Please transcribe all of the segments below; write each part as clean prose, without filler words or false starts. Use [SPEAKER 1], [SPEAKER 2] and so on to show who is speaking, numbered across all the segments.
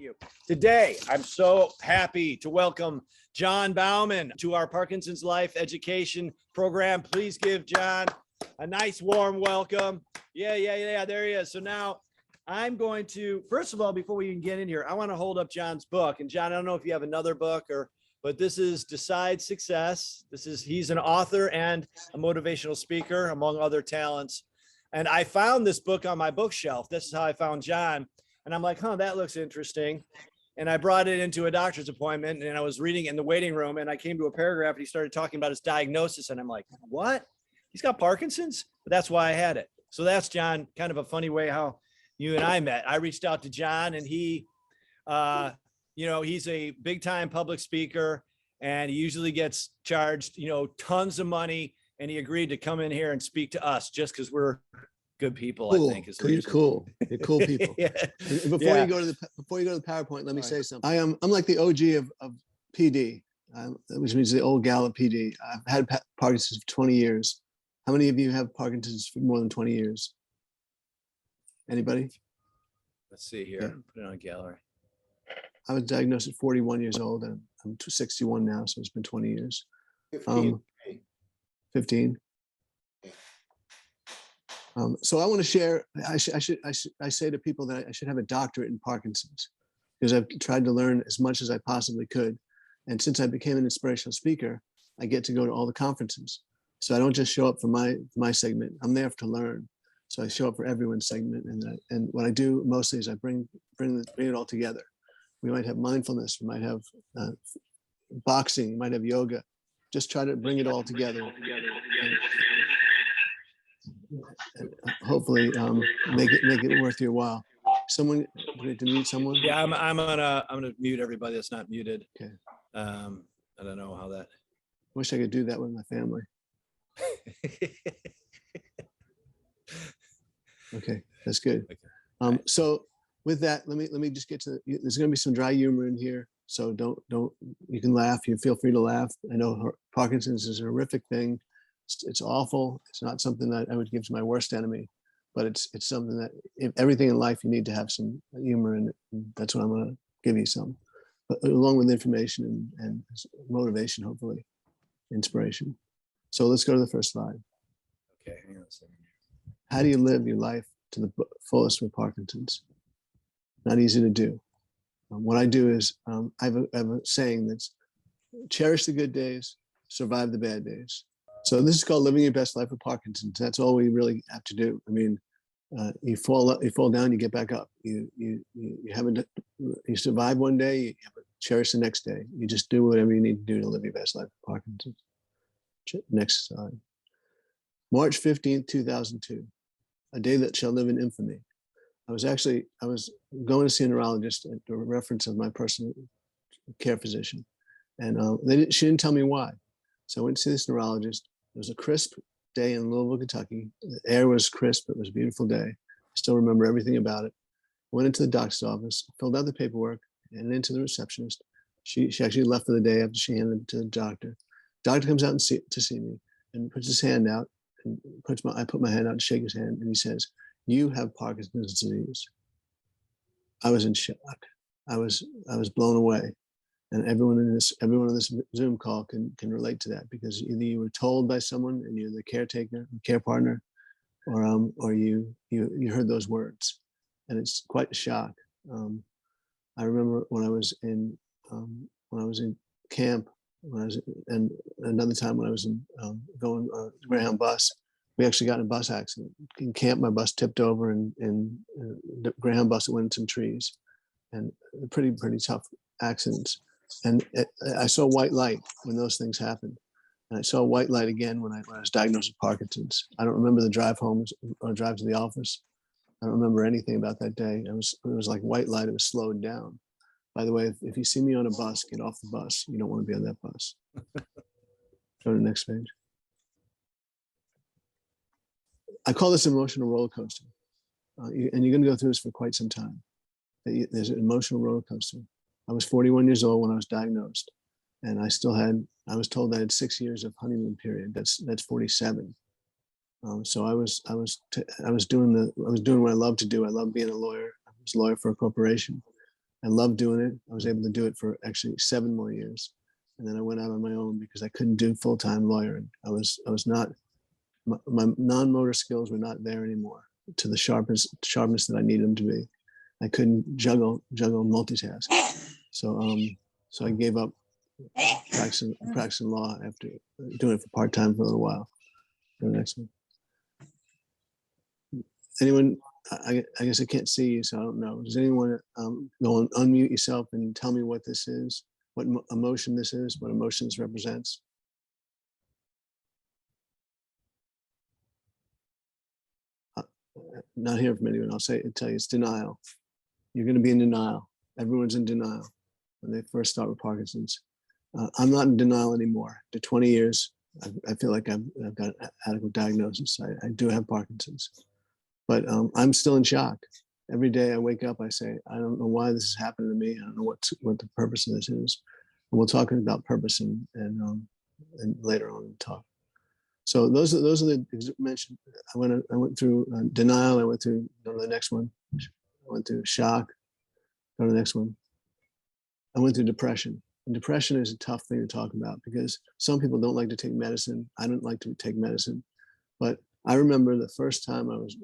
[SPEAKER 1] you. Today, I'm so happy to welcome John Baumann to our Parkinson's Life Education Program. Please give John a nice warm welcome. Yeah, there he is. So now I'm going to, first of all, before we even get in here, I want to hold up John's book. And John, I don't know if you have another book but this is Decide Success. He's an author and a motivational speaker, among other talents. And I found this book on my bookshelf. This is how I found John. And I'm like, that looks interesting. And I brought it into a doctor's appointment and I was reading it in the waiting room and I came to a paragraph and he started talking about his diagnosis. And I'm like, what? He's got Parkinson's? But that's why I had it. So that's John, kind of a funny way how you and I met. I reached out to John and he, he's a big time public speaker and he usually gets charged, tons of money. And he agreed to come in here and speak to us just because we're good people, cool. I think.
[SPEAKER 2] You're cool. You're cool people.
[SPEAKER 1] Yeah.
[SPEAKER 2] Before you go to the PowerPoint, let me say something. I'm like the OG of PD, which means the old gal of PD. I've had Parkinson's for 20 years. How many of you have Parkinson's for more than 20 years? Anybody?
[SPEAKER 1] Let's see here.
[SPEAKER 2] Yeah.
[SPEAKER 1] Put it on gallery.
[SPEAKER 2] I was diagnosed at 41 years old and I'm 61 now, so it's been 20 years. 15. So I want to share. I say to people that I should have a doctorate in Parkinson's because I've tried to learn as much as I possibly could, and since I became an inspirational speaker, I get to go to all the conferences. So I don't just show up for my segment. I'm there to learn. So I show up for everyone's segment, and what I do mostly is I bring it all together. We might have mindfulness. We might have boxing. We might have yoga. Just try to bring it all together. And hopefully make it worth your while. Someone to mute someone?
[SPEAKER 1] Yeah, I'm gonna mute everybody that's not muted.
[SPEAKER 2] Okay.
[SPEAKER 1] I don't know how that.
[SPEAKER 2] Wish I could do that with my family. Okay, that's good. Okay. So with that, let me just get to. There's going to be some dry humor in here, so don't. You can laugh. You feel free to laugh. I know Parkinson's is a horrific thing. It's awful. It's not something that I would give to my worst enemy, but it's something that everything in life you need to have some humor in it. And that's what I'm going to give you some, but along with information and motivation, hopefully, inspiration. So let's go to the first slide.
[SPEAKER 1] Okay, hang on a second.
[SPEAKER 2] How do you live your life to the fullest with Parkinson's? Not easy to do. What I do is I have a saying that's cherish the good days, survive the bad days. So this is called living your best life with Parkinson's. That's all we really have to do. I mean, you fall down, you get back up. You survive one day, you cherish the next day. You just do whatever you need to do to live your best life with Parkinson's. Next slide. March 15th, 2002, a day that shall live in infamy. I was going to see a neurologist at the reference of my personal care physician, and she didn't tell me why. So I went to see this neurologist. It was a crisp day in Louisville, Kentucky. The air was crisp. It was a beautiful day. I still remember everything about it. Went into the doctor's office, filled out the paperwork, and into the receptionist. She actually left for the day after she handed it to the doctor. Doctor comes out to see me and puts his hand out and I put my hand out to shake his hand, and he says, "You have Parkinson's disease." I was in shock. I was blown away. And everyone on this Zoom call can relate to that, because either you were told by someone and you're the caretaker, care partner, or you heard those words, and it's quite a shock. I remember when I was in camp, and another time when I was going Greyhound bus, we actually got in a bus accident. In camp, my bus tipped over, and the Greyhound bus went into some trees, and pretty tough accidents. And I saw white light when those things happened. And I saw white light again when I was diagnosed with Parkinson's. I don't remember the drive home or drive to the office. I don't remember anything about that day. It was like white light. It was slowed down. By the way, if you see me on a bus, get off the bus. You don't want to be on that bus. Go to the next page. I call this emotional roller coaster. And you're going to go through this for quite some time. There's an emotional roller coaster. I was 41 years old when I was diagnosed, and I was told that I had 6 years of honeymoon period. That's 47. So I was doing what I love to do. I love being a lawyer. I was a lawyer for a corporation, I loved doing it. I was able to do it for actually 7 more years. And then I went out on my own because I couldn't do full-time lawyering. I was not, my non-motor skills were not there anymore to the sharpness that I needed them to be. I couldn't juggle multitask. So I gave up practicing law after doing it for part-time for a little while. Go to the next one. Anyone, I guess I can't see you, so I don't know. Does anyone go and unmute yourself and tell me what this is, what emotion this is, what emotion this represents? Not hearing from anyone. I'll tell you, it's denial. You're going to be in denial. Everyone's in denial when they first start with Parkinson's. I'm not in denial anymore. After 20 years, I feel like I've got an adequate diagnosis. I do have Parkinson's, but I'm still in shock. Every day I wake up, I say, I don't know why this is happening to me. I don't know what the purpose of this is. And we'll talk about purpose and later on in the talk. So those are the mentioned. I went through denial. I went through, go to the next one. I went through shock. Go to the next one. I went through depression. And depression is a tough thing to talk about because some people don't like to take medicine. I don't like to take medicine. But I remember the first time I was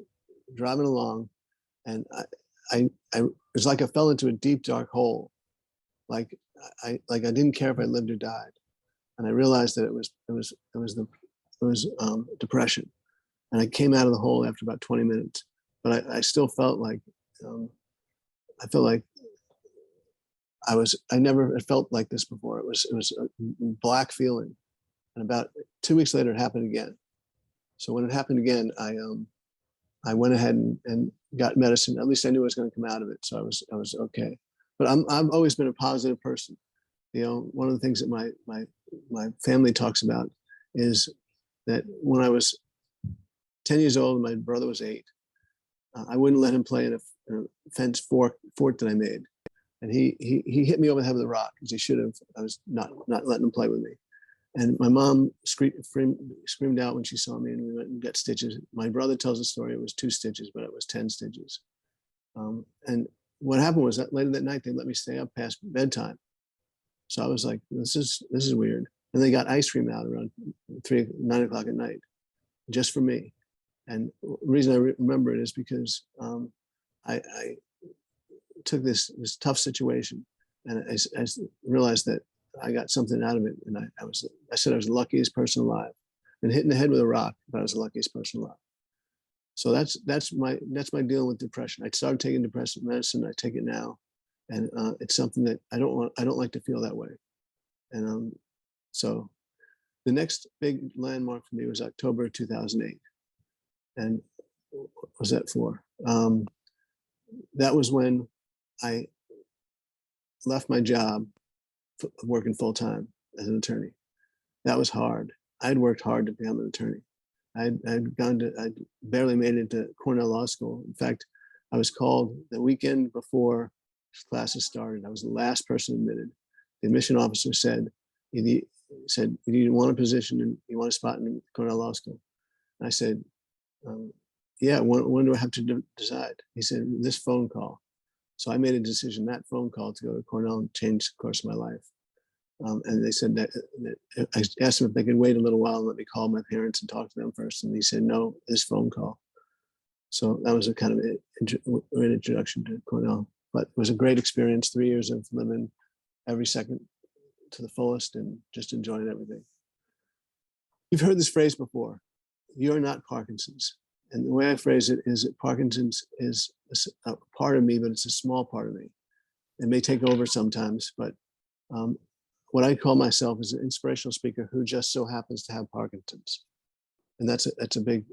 [SPEAKER 2] driving along, and it was like I fell into a deep dark hole. Like I didn't care if I lived or died, and I realized that it was depression, and I came out of the hole after about 20 minutes. But I still felt like I felt like I never felt like this before. It was a black feeling, and about 2 weeks later, it happened again. So when it happened again, I went ahead and got medicine. At least I knew I was going to come out of it, so I was okay. But I've always been a positive person. You know, one of the things that my family talks about is that when I was 10 years old and my brother was 8, I wouldn't let him play in a fence fort that I made. And he hit me over the head with a rock, because he should have. I was not letting him play with me. And my mom screamed out when she saw me, and we went and got stitches. My brother tells a story, it was 2 stitches, but it was 10 stitches. And what happened was that later that night, they let me stay up past bedtime. So I was like, this is weird. And they got ice cream out around 9 o'clock at night, just for me. And the reason I remember it is because I took this tough situation, and I realized that I got something out of it. And I said I was the luckiest person alive. And hitting the head with a rock, but I was the luckiest person alive. So that's my dealing with depression. I started taking depressant medicine. I take it now, and it's something that I don't like to feel that way. And so the next big landmark for me was October 2008. And what was that for? That was when I left my job working full-time as an attorney. That was hard. I'd worked hard to become an attorney. I'd barely made it to Cornell Law School. In fact, I was called the weekend before classes started. I was the last person admitted. The admission officer said, you want a position and you want a spot in Cornell Law School? And I said, yeah, when do I have to decide? He said, this phone call. So I made a decision, that phone call, to go to Cornell and change the course of my life. And they said that I asked them if they could wait a little while and let me call my parents and talk to them first. And he said, no, this phone call. So that was a kind of an introduction to Cornell. But it was a great experience, 3 years of living every second to the fullest and just enjoying everything. You've heard this phrase before, you're not Parkinson's. And the way I phrase it is that Parkinson's is a part of me, but it's a small part of me. It may take over sometimes, but what I call myself is an inspirational speaker who just so happens to have Parkinson's. And that's a big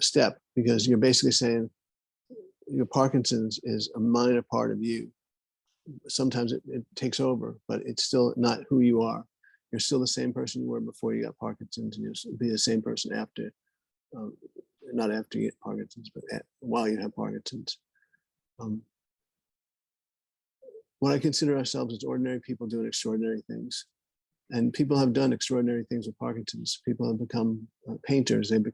[SPEAKER 2] step, because you're basically saying your Parkinson's is a minor part of you. Sometimes it takes over, but it's still not who you are. You're still the same person you were before you got Parkinson's, and you'll be the same person after, not after you get Parkinson's, but while you have Parkinson's. What I consider ourselves as ordinary people doing extraordinary things. And people have done extraordinary things with Parkinson's. People have become painters. They've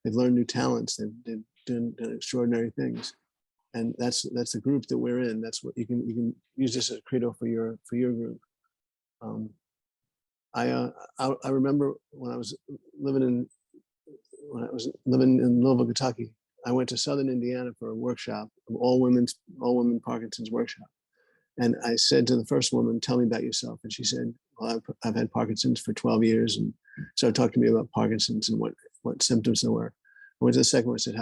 [SPEAKER 2] learned new talents. They've done extraordinary things. And that's the group that we're in. That's what you can use this as a credo for your group. I remember when I was living in Louisville, Kentucky. I went to Southern Indiana for a workshop, all women Parkinson's workshop. And I said to the first woman, "Tell me about yourself." And she said, "Well, I've had Parkinson's for 12 years." And started talking to me about Parkinson's and what symptoms there were. I went to the second one. I said,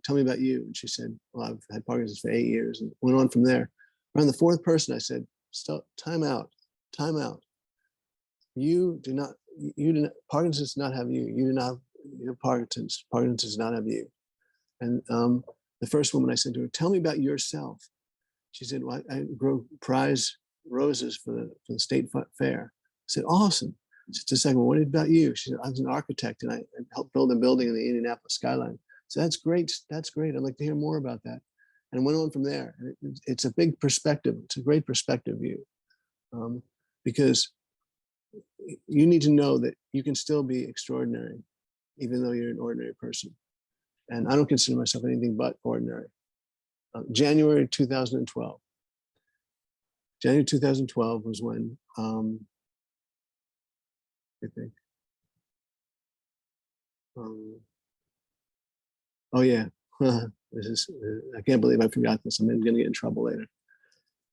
[SPEAKER 2] "Tell me about you." And she said, "Well, I've had Parkinson's for 8 years," and went on from there. Around the fourth person, I said, "Stop, time out. You do not, Parkinson's does not have you. You do not have Parkinson's. Parkinson's does not have you." And the first woman, I said to her, "Tell me about yourself." She said, "Well, I grow prize roses for the state fair." I said, "Awesome." She said, "The second one, what about you?" She said, "I was an architect and I helped build a building in the Indianapolis skyline." So "That's great. That's great. I'd like to hear more about that." And went on from there. And it's a big perspective. It's a great perspective view, because you need to know that you can still be extraordinary, even though you're an ordinary person. And I don't consider myself anything but ordinary. January 2012. January 2012 was when, I think, oh yeah, this is, I can't believe I forgot this. I'm going to get in trouble later.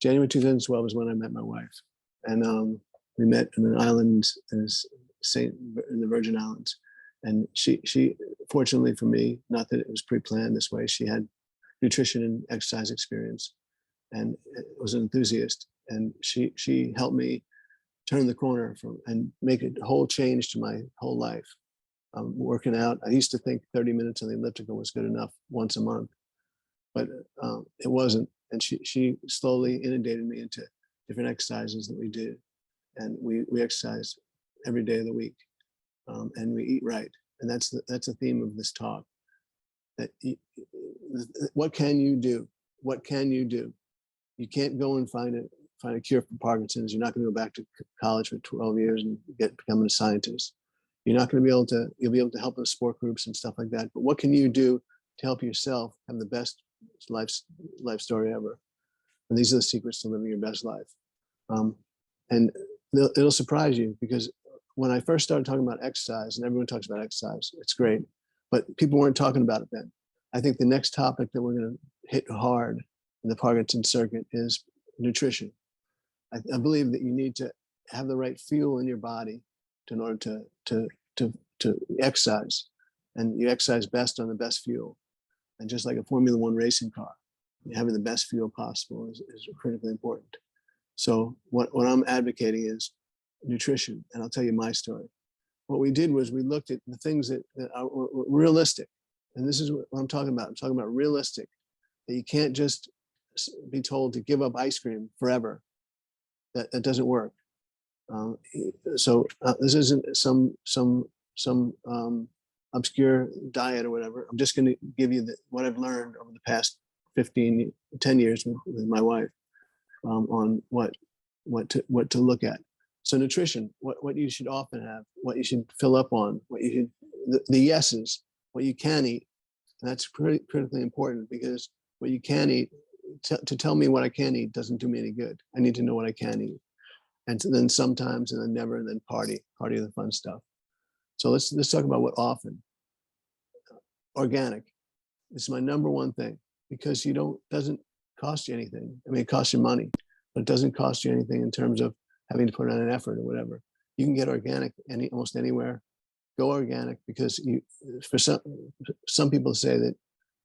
[SPEAKER 2] January 2012 is when I met my wife. And we met in an island in the Virgin Islands. And she, fortunately for me, not that it was pre-planned this way, she had nutrition and exercise experience and was an enthusiast. And she helped me turn the corner and make a whole change to my whole life. Working out, I used to think 30 minutes on the elliptical was good enough once a month, but it wasn't. And she slowly inundated me into different exercises that we did. And we exercise every day of the week, and we eat right. And that's the theme of this talk. That what can you do? What can you do? You can't go and find a cure for Parkinson's. You're not going to go back to college for 12 years and becoming a scientist. You're not going to be able to. You'll be able to help in sport groups and stuff like that. But what can you do to help yourself have the best life story ever? And these are the secrets to living your best life. And it'll surprise you, because when I first started talking about exercise, and everyone talks about exercise, it's great, but people weren't talking about it then. I think the next topic that we're going to hit hard in the Parkinson circuit is nutrition. I believe that you need to have the right fuel in your body in order to exercise, and you exercise best on the best fuel. And just like a Formula One racing car, having the best fuel possible is critically important. So what I'm advocating is nutrition, and I'll tell you my story. What we did was we looked at the things that were realistic, and this is what I'm talking about. I'm talking about realistic, that you can't just be told to give up ice cream forever. That doesn't work. This isn't some obscure diet or whatever. I'm just going to give you what I've learned over the past 10 years with my wife, on what to look at. So nutrition, what you should often have, what you should fill up on, what you should, the yeses, what you can eat. And that's critically important, because what you can eat, to tell me what I can eat doesn't do me any good. I need to know what I can eat. And then sometimes, and then never, and then party the fun stuff. So let's talk about what often. Organic. It's my number one thing, because doesn't cost you anything. I mean, it costs you money, but it doesn't cost you anything in terms of having to put on an effort or whatever. You can get organic almost anywhere. Go organic, because for some people say that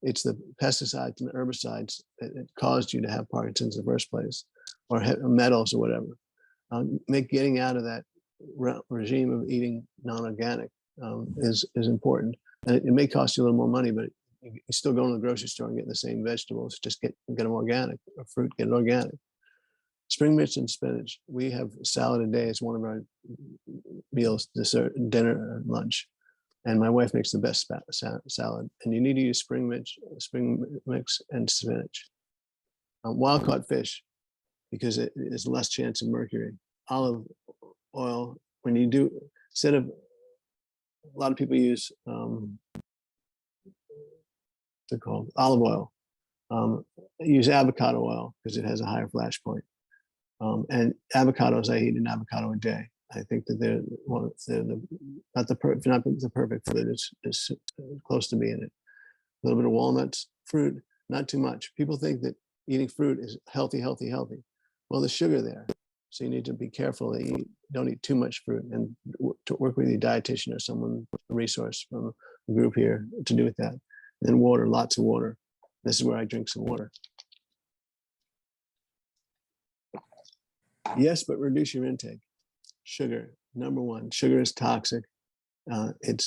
[SPEAKER 2] it's the pesticides and the herbicides that caused you to have Parkinson's in the first place, or metals or whatever. Getting out of that regime of eating non-organic is important. And it may cost you a little more money, but you still go to the grocery store and get the same vegetables. Just get them organic, or fruit, get it organic. Spring mix and spinach. We have salad a day as one of our meals, dessert, dinner, and lunch. And my wife makes the best salad. And you need to use spring mix and spinach. Wild caught fish, because it is less chance of mercury. Olive oil, when you do, instead of, a lot of people use, what's it called? Olive oil. Use avocado oil because it has a higher flash point. And avocados, I eat an avocado a day. I think that they're not the perfect food. It's close to being it. A little bit of walnuts, fruit, not too much. People think that eating fruit is healthy, healthy, healthy. Well, there's sugar there. So you need to be careful that you don't eat too much fruit, and to work with your dietitian or someone, a resource from a group here to do with that. And then water, lots of water. This is where I drink some water. Yes, but reduce your intake. Sugar, number one. Sugar is toxic. It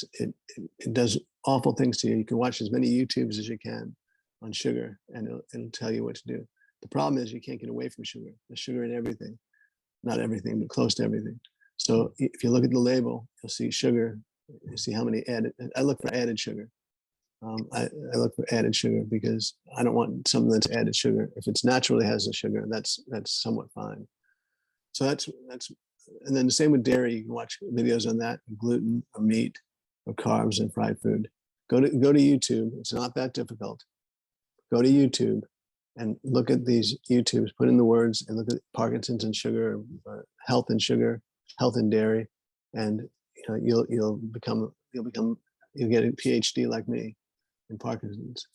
[SPEAKER 2] does awful things to you. You can watch as many YouTubes as you can on sugar, and it'll tell you what to do. The problem is you can't get away from sugar. There's sugar in everything. Not everything, but close to everything. So if you look at the label, you'll see sugar. You see how many added. I look for added sugar. I look for added sugar because I don't want something that's added sugar. If it's naturally has the sugar, that's somewhat fine. So that's, and then the same with dairy. You can watch videos on that, gluten or meat or carbs and fried food. Go to YouTube. It's not that difficult. Go to YouTube and look at these YouTubes, put in the words and look at Parkinson's and sugar, or health and sugar, health and dairy. And you'll get a PhD like me in Parkinson's.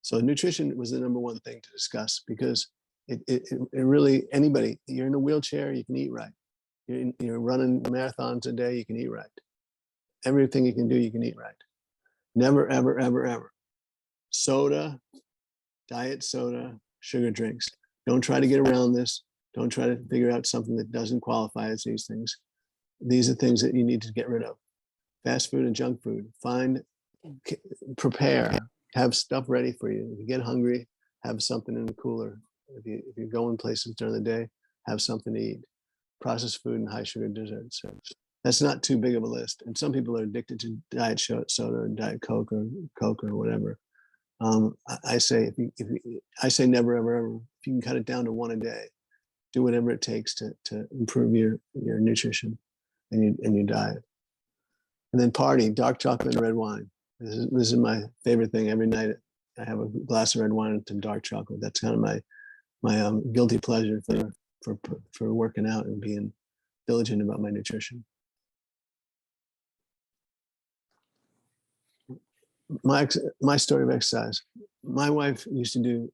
[SPEAKER 2] So nutrition was the number one thing to discuss because it really, anybody, you're in a wheelchair, you can eat right. You're running marathons a day, you can eat right. Everything you can do, you can eat right. Never, ever, ever, ever. Soda, diet soda, sugar drinks. Don't try to get around this. Don't try to figure out something that doesn't qualify as these things. These are things that you need to get rid of. Fast food and junk food. Prepare, have stuff ready for you. If you get hungry, have something in the cooler. If you're going places during the day, have something to eat. Processed food and high sugar desserts. That's not too big of a list. And some people are addicted to diet soda or diet Coke or whatever. I say I say never ever ever. If you can cut it down to one a day, do whatever it takes to improve your nutrition and your diet. And then party, dark chocolate and red wine. This is my favorite thing. Every night I have a glass of red wine and some dark chocolate. That's kind of my guilty pleasure for working out and being diligent about my nutrition. My story of exercise. My wife used to do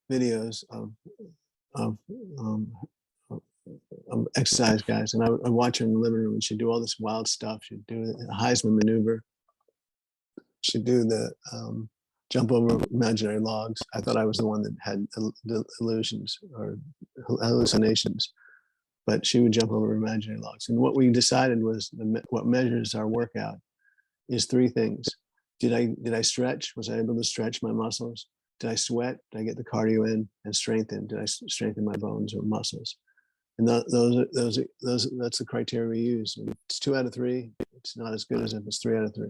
[SPEAKER 2] videos of exercise guys, and I would watch her in the living room, and she'd do all this wild stuff. She'd do the Heisman maneuver. She'd do the jump over imaginary logs. I thought I was the one that had the illusions or hallucinations, but she would jump over imaginary logs. And what we decided was what measures our workout is three things. Did I stretch? Was I able to stretch my muscles? Did I sweat? Did I get the cardio in and strengthen? Did I strengthen my bones or muscles? And that's the criteria we use. If it's 2 out of 3, it's not as good as if it's 3 out of 3.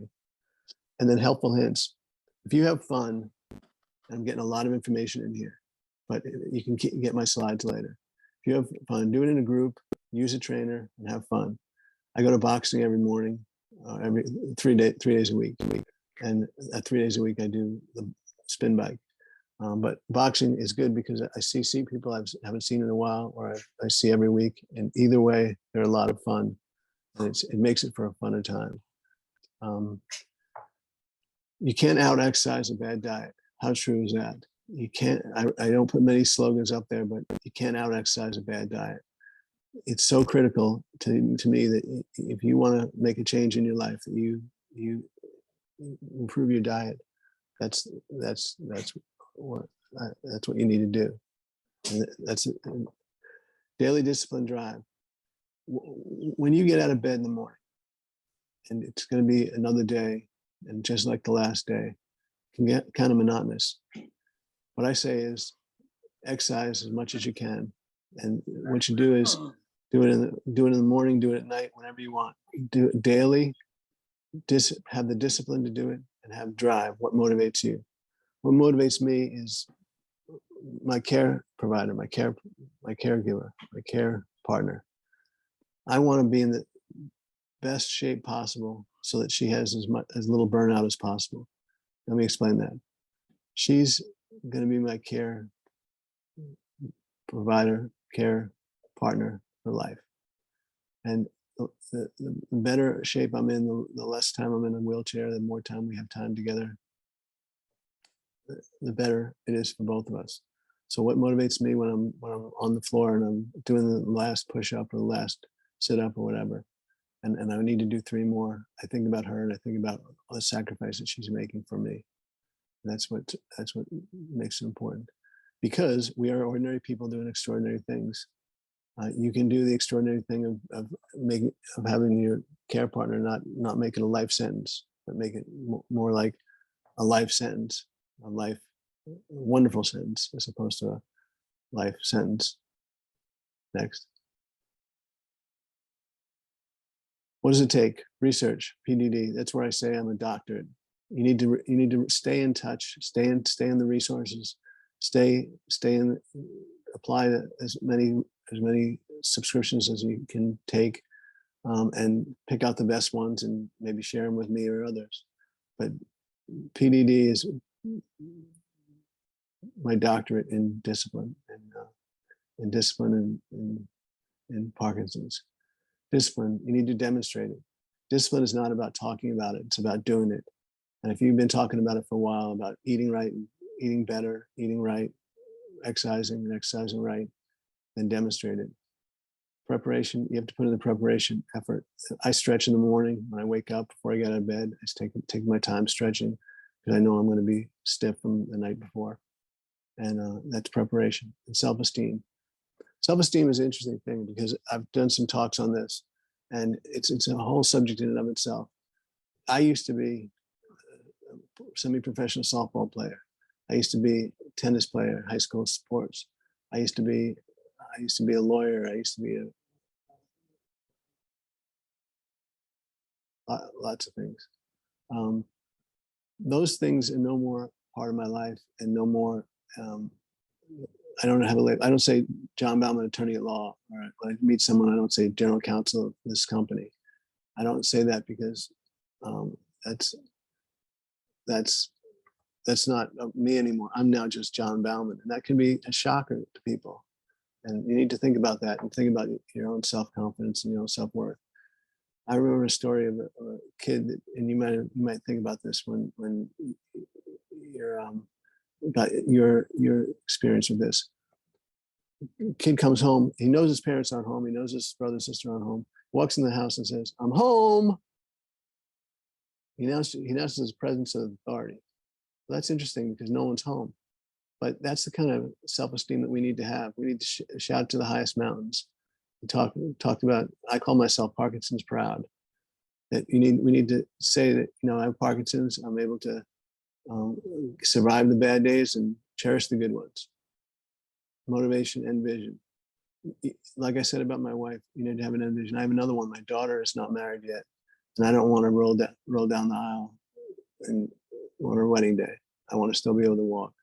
[SPEAKER 2] And then helpful hints. If you have fun, I'm getting a lot of information in here, but you can get my slides later. If you have fun, do it in a group, use a trainer, and have fun. I go to boxing every morning, every 3 days a week. And 3 days a week, I do the spin bike. But boxing is good because I see people I haven't seen in a while, or I see every week. And either way, they're a lot of fun. And it makes it for a funner time. You can't out-exercise a bad diet. How true is that? You can't, I don't put many slogans up there, but you can't out-exercise a bad diet. It's so critical to me that if you want to make a change in your life, that you improve your diet. That's what you need to do. And that's it. Daily discipline drive. When you get out of bed in the morning, and it's going to be another day, and just like the last day, it can get kind of monotonous. What I say is exercise as much as you can, and what you do is do it in the morning, do it at night, whenever you want. Do it daily. Have the discipline to do it, and have drive. What motivates you? What motivates me is my care provider, my caregiver, my care partner. I want to be in the best shape possible so that she has as little burnout as possible. Let me explain that. She's going to be my care provider, care partner for life. And the better shape I'm in, the less time I'm in a wheelchair, the more time we have time together, the better it is for both of us. So what motivates me when I'm on the floor and I'm doing the last push-up or the last sit-up or whatever, and I need to do 3 more, I think about her and I think about the sacrifice that she's making for me. That's what makes it important, because we are ordinary people doing extraordinary things. You can do the extraordinary thing of having your care partner not make it a life sentence, but make it more like a life sentence, a wonderful sentence, as opposed to a life sentence. Next. What does it take? Research, PDD. That's where I say I'm a doctorate. You need to stay in touch, stay in the resources, apply as many subscriptions as you can take, and pick out the best ones and maybe share them with me or others. But PDD is my doctorate in discipline, and discipline in Parkinson's. Discipline, you need to demonstrate it. Discipline is not about talking about it, it's about doing it. And if you've been talking about it for a while, about eating right, eating better, eating right, exercising and exercising right, then demonstrate it. Preparation, you have to put in the preparation effort. I stretch in the morning when I wake up before I get out of bed. I just take my time stretching because I know I'm going to be stiff from the night before. And that's preparation. And self-esteem. Self-esteem is an interesting thing because I've done some talks on this, and it's a whole subject in and of itself. I used to be a semi-professional softball player. I used to be a tennis player, high school sports. I used to be a lawyer. I used to be lots of things. Those things are no more part of my life, and no more. I don't have a label. I don't say John Baumann, attorney at law. Or when I meet someone, I don't say general counsel of this company. I don't say that because that's not me anymore. I'm now just John Baumann, and that can be a shocker to people. And you need to think about that and think about your own self-confidence and your own self-worth. I remember a story of a kid, and you might think about this when you're about your experience with this. Kid comes home, he knows his parents aren't home, he knows his brother and sister aren't home, walks in the house and says, "I'm home." He announces his presence of authority. Well, that's interesting because no one's home. But that's the kind of self-esteem that we need to have. We need to shout to the highest mountains. We talked about, I call myself Parkinson's proud. That we need to say that, I have Parkinson's, I'm able to survive the bad days and cherish the good ones. Motivation and vision. Like I said about my wife, you need to have an end vision. I have another one. My daughter is not married yet, and I don't want to roll down the aisle and on her wedding day. I want to still be able to walk,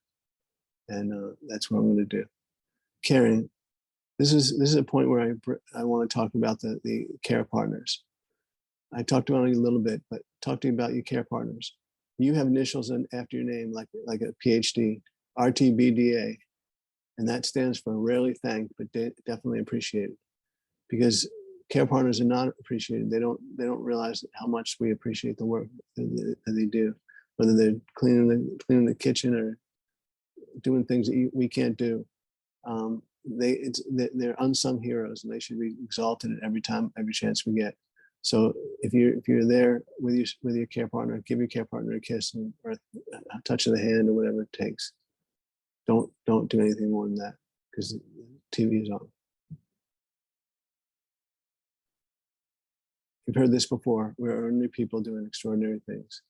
[SPEAKER 2] and that's what I'm going to do. Caring. This is a point where I want to talk about the care partners. I talked about it a little bit, but talk to you about your care partners. You have initials after your name, like a PhD, RTBDA. And that stands for rarely thanked, but definitely appreciated. Because care partners are not appreciated. They don't realize how much we appreciate the work that they do, whether they're cleaning the kitchen or doing things that we can't do. They're unsung heroes, and they should be exalted at every chance we get. So if you're there with your care partner, give your care partner a kiss or a touch of the hand or whatever it takes. Don't do anything more than that, because the TV is on. You've heard this before. We're ordinary people doing extraordinary things.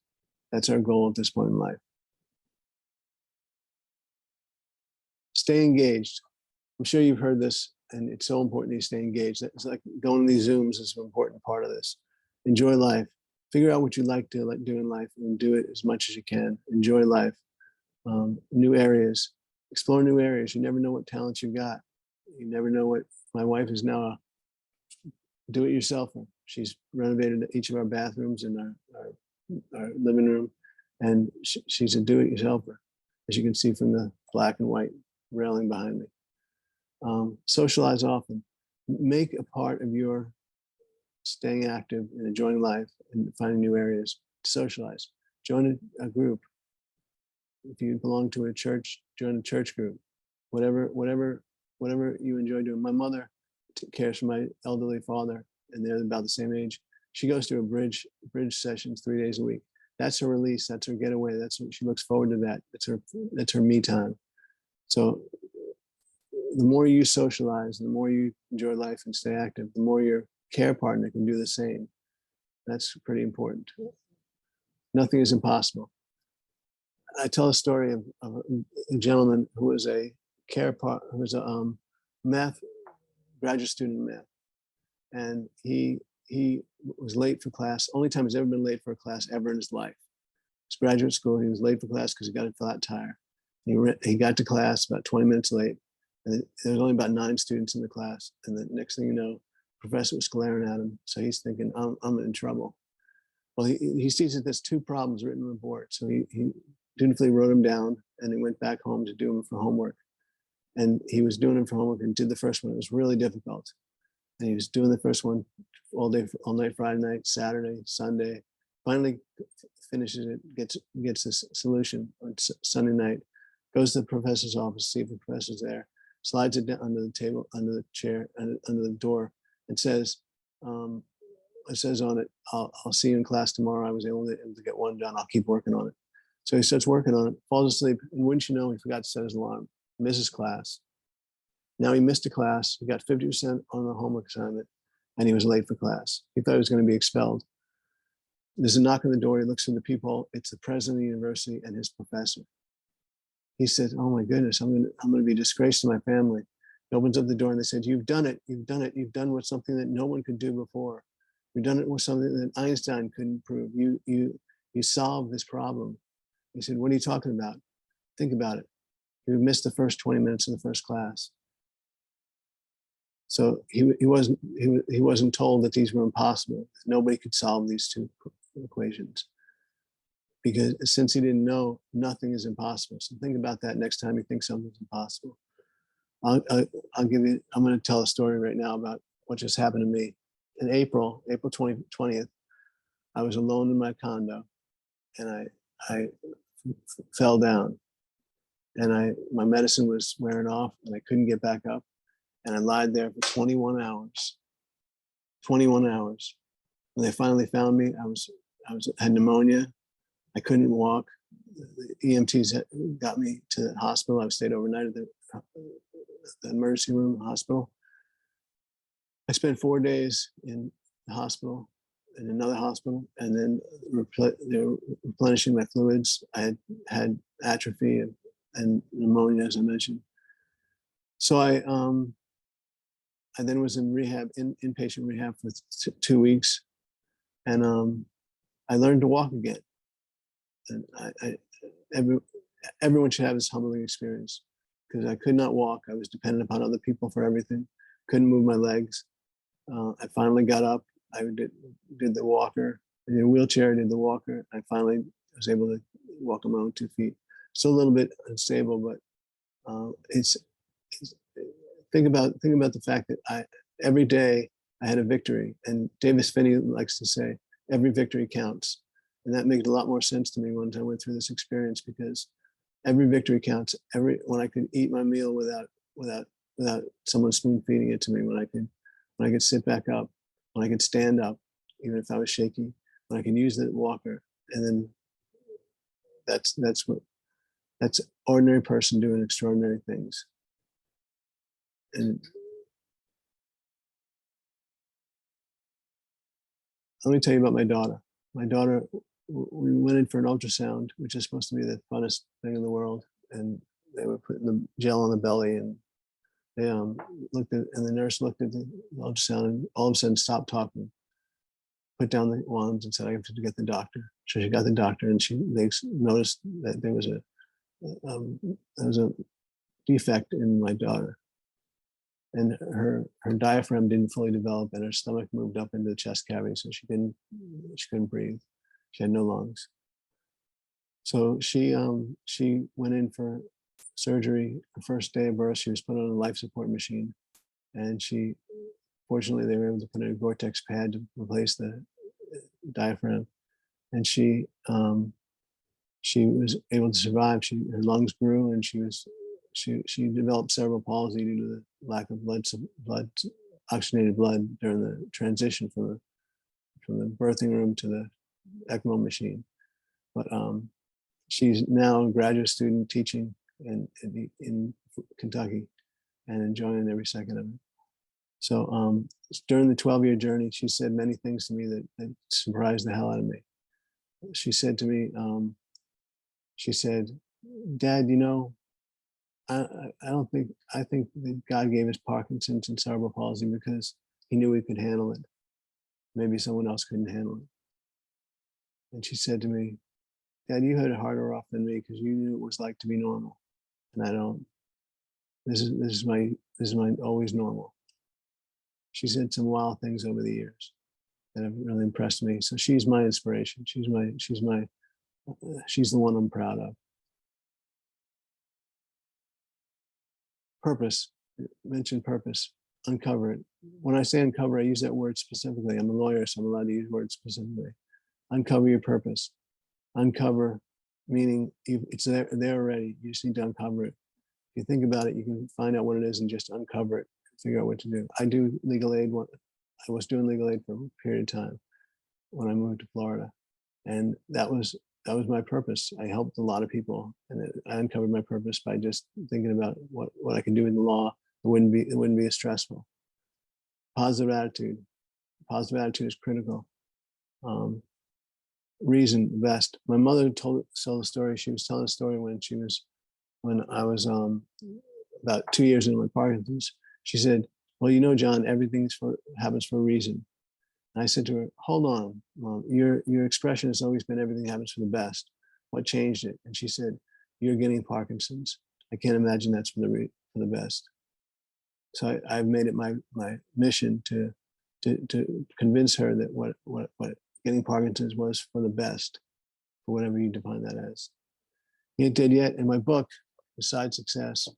[SPEAKER 2] That's our goal at this point in life. Stay engaged. I'm sure you've heard this, and it's so important that you stay engaged. It's like going to these Zooms is an important part of this. Enjoy life. Figure out what you like to do in life and do it as much as you can. Enjoy life. New areas. Explore new areas. You never know what talents you've got. You never know what. My wife is now a do-it-yourselfer. She's renovated each of our bathrooms and our living room, and she's a do-it-yourselfer, as you can see from the black and white railing behind me. Socialize often. Make a part of your staying active and enjoying life and finding new areas to socialize. Join a group. If you belong to a church, join a church group. Whatever you enjoy doing. My mother cares for my elderly father, and they're about the same age. She goes to a bridge sessions 3 days a week. That's her release. That's her getaway. That's what she looks forward to. That's her me time. So the more you socialize, the more you enjoy life and stay active, the more your care partner can do the same. That's pretty important. Nothing is impossible. I tell a story of a gentleman who was a who was a math graduate student in math, and he was late for class. Only time he's ever been late for a class ever in his life. It's graduate school. He was late for class because he got a flat tire. He got to class about 20 minutes late, and there was only about 9 students in the class. And the next thing you know, the professor was glaring at him. So he's thinking, I'm in trouble. Well, he sees that there's 2 problems written on the board. So he dutifully wrote them down, and he went back home to do them for homework. And he was doing them for homework and did the first one. It was really difficult. And he was doing the first one all night, Friday night, Saturday, Sunday. Finally finishes it, gets the solution on Sunday night, goes to the professor's office, see if the professor's there, slides it down under the table, under the chair, under the door, and says, it says on it, I'll see you in class tomorrow. I was able to get one done. I'll keep working on it. So he starts working on it, falls asleep, and wouldn't you know, he forgot to set his alarm, misses class. Now he missed a class, he got 50% on the homework assignment, and he was late for class. He thought he was going to be expelled. There's a knock on the door, he looks at the people, it's the president of the university and his professor. He said, oh my goodness, I'm going to be disgraced to my family. He opens up the door and they said, you've done it, you've done something that no one could do before. You've done it with something that Einstein couldn't prove. You solved this problem. He said, what are you talking about? Think about it. You missed the first 20 minutes of the first class. So he wasn't told that these were impossible. Nobody could solve these 2 equations, because since he didn't know, nothing is impossible. So think about that next time you think something's impossible. I'm going to tell a story right now about what just happened to me. In April 20th, I was alone in my condo, and I fell down, and my medicine was wearing off, and I couldn't get back up, and I lied there for 21 hours. 21 hours. When they finally found me, I had pneumonia. I couldn't walk. The EMTs got me to the hospital. I stayed overnight at the emergency room hospital. I spent 4 days in the hospital, in another hospital, and then they were replenishing my fluids. I had atrophy and pneumonia, as I mentioned. So I then was in rehab, inpatient rehab for 2 weeks, and I learned to walk again. And everyone should have this humbling experience, because I could not walk. I was dependent upon other people for everything. Couldn't move my legs. I finally got up. I did the walker. I did a wheelchair. I did the walker. I finally was able to walk on my own 2 feet. Still a little bit unstable, but think about the fact that every day I had a victory. And Davis Finney likes to say, every victory counts. And that made a lot more sense to me once I went through this experience, because every victory counts. When I could eat my meal without someone spoon feeding it to me, when I could sit back up, when I could stand up, even if I was shaky, when I could use the walker, and then that's ordinary person doing extraordinary things. And let me tell you about my daughter. My daughter, we went in for an ultrasound, which is supposed to be the funnest thing in the world. And they were putting the gel on the belly, and they the nurse looked at the ultrasound, and all of a sudden stopped talking, put down the wands and said, I have to get the doctor. So she got the doctor, and they noticed that there was a defect in my daughter. And her diaphragm didn't fully develop, and her stomach moved up into the chest cavity, so she couldn't breathe. She had no lungs. So she went in for surgery, the first day of birth, she was put on a life support machine. And fortunately, they were able to put in a Gore-Tex pad to replace the diaphragm. And she was able to survive. Her lungs grew, and she developed cerebral palsy due to the lack of oxygenated blood during the transition from the birthing room to the ECMO machine. But she's now a graduate student teaching in Kentucky and enjoying every second of it. So during the 12-year journey, she said many things to me that surprised the hell out of me. She said to me, she said, "Dad, I think that God gave us Parkinson's and cerebral palsy because he knew we could handle it. Maybe someone else couldn't handle it." And she said to me, "Dad, you had it harder off than me because you knew what it was like to be normal. And I don't. This is my always normal." She said some wild things over the years that have really impressed me. So she's my inspiration. She's the one I'm proud of. Purpose. Mention purpose. Uncover it. When I say uncover, I use that word specifically. I'm a lawyer, so I'm allowed to use words specifically. Uncover your purpose. Uncover, meaning it's there already. You just need to uncover it. If you think about it, you can find out what it is and just uncover it, figure out what to do. I do legal aid. I was doing legal aid for a period of time when I moved to Florida. And that was my purpose. I helped a lot of people, and I uncovered my purpose by just thinking about what I could do in the law. It wouldn't be as stressful. Positive attitude. Positive attitude is critical. Reason, best. My mother told the story. She was telling a story when I was about 2 years into my Parkinson's. She said, "Well, John, everything happens for a reason." And I said to her, "Hold on, Mom, your expression has always been everything happens for the best. What changed it?" And she said, "You're getting Parkinson's. I can't imagine that's for the best." So I've made it my mission to convince her that what getting Parkinson's was for the best, for whatever you define that as. You Ain't Dead Yet. In my book, Beside Success,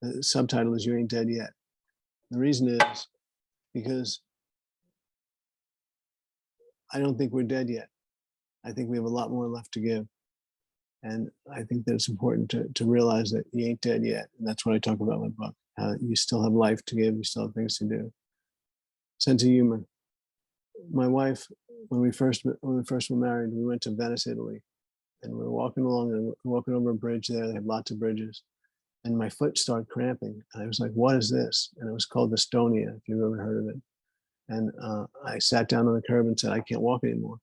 [SPEAKER 2] the subtitle is "You Ain't Dead Yet." The reason is because I don't think we're dead yet. I think we have a lot more left to give. And I think that it's important to realize that you ain't dead yet. And that's what I talk about in my book. How you still have life to give, you still have things to do. Sense of humor. My wife, when we first were married, we went to Venice, Italy. And we were walking along and walking over a bridge there. They have lots of bridges. And my foot started cramping. And I was like, "What is this?" And it was called dystonia, if you've ever heard of it. And I sat down on the curb and said, "I can't walk anymore."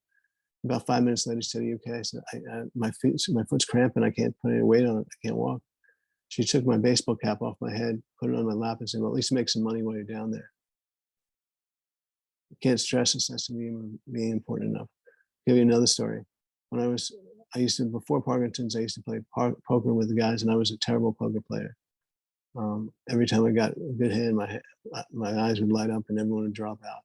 [SPEAKER 2] About 5 minutes later, she said, "Are you okay?" I said, my foot's cramping. I can't put any weight on it. I can't walk." She took my baseball cap off my head, put it on my lap and said, "Well, at least make some money while you're down there." You can't stress a sense of humor being important enough. I'll give you another story. Before Parkinson's, I used to play poker with the guys, and I was a terrible poker player. Every time I got a good hand, my eyes would light up and everyone would drop out.